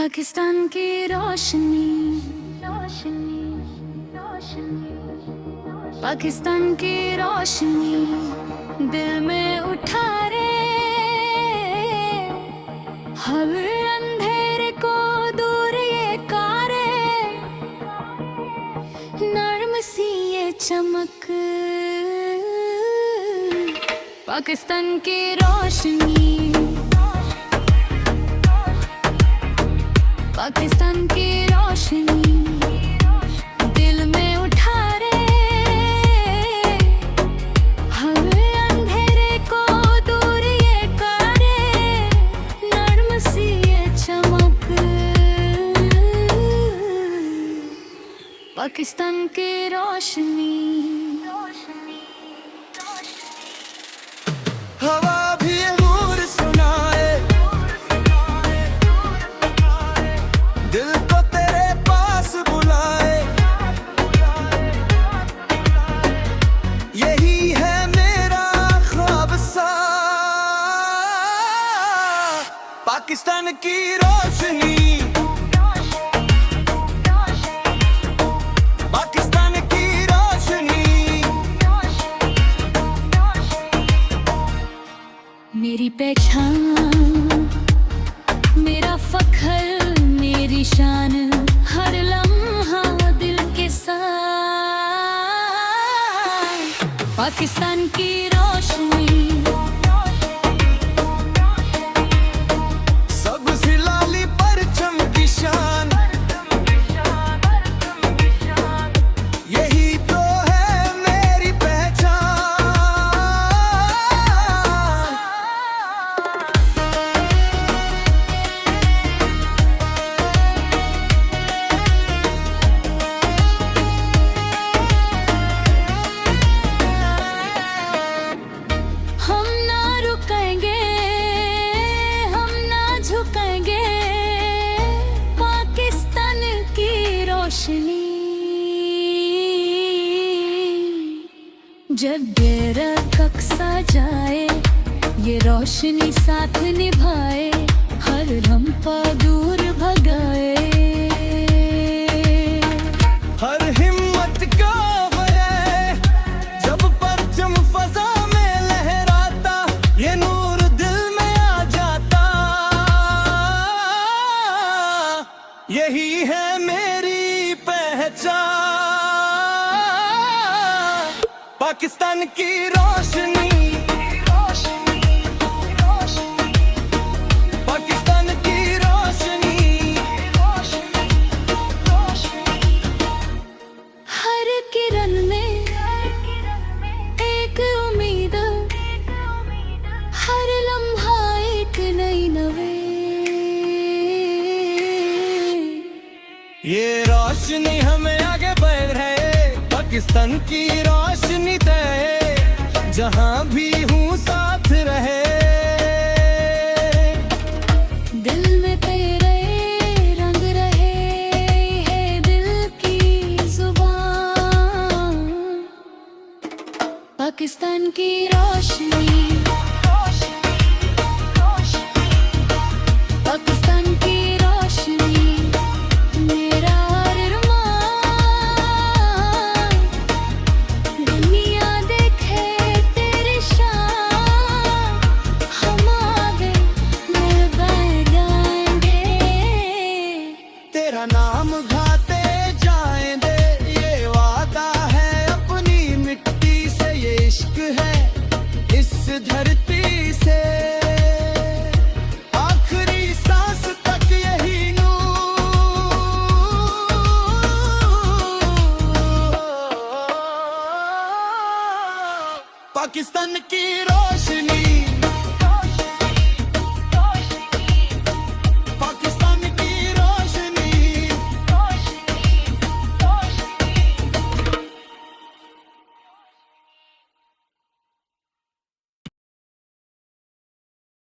पाकिस्तान की रोशनी, रोशनी, रोशनी, पाकिस्तान की रोशनी दिल में उठा रे, हर अंधेरे को दूर ये कारे, नर्म सी ये चमक पाकिस्तान की रोशनी, पाकिस्तान की रोशनी दिल में उठा रे, हर अंधेरे को दूर ये करे, नर्म सी ये चमक पाकिस्तान की रोशनी। हवा भी हूर सुनाए, दिल को तेरे पास बुलाए, यही है मेरा ख्वाब सा, पाकिस्तान की रोशनी, पाकिस्तान की रोशनी। मेरी पहचान, मेरा फख्र, मेरी शान, हर लम्हा दिल के साथ पाकिस्तान की रोशनी। सबसे लाली परचम की शान, यही तो है मेरी पहचान। हम ना रुकेंगे, हम ना झुकेंगे, पाकिस्तान की रोशनी। जब गहरा कक्सा जाए, ये रोशनी साथ निभाए, हर लम्हा दूर भगाए, हर हिम्मत का है जब परचम फजा में लहराता, ये नूर दिल में आ जाता, यही है मेरी पहचान, पाकिस्तान की रोशनी, पाकिस्तान की रोशनी। हर किरण में एक उम्मीद, हर लम्हा एक नई नवे, ये रोशनी हमें आगे बढ़ रहे, पाकिस्तान की रोशनी तय, जहां भी हूँ साथ रहे, दिल में तेरे रंग रहे है दिल की जुबान, पाकिस्तान की रोशनी, पाकिस्तान की रोशनी, मेरा अरमान, दुनिया देखे तेरी शान, हम आगे मिल बैठ जाएंगे, तेरा नाम गाते जाएंगे, ये वादा है अपनी मिट्टी से, ये इश्क है इस धरती से, आखिरी सांस तक यही नूर, पाकिस्तान की रोशनी।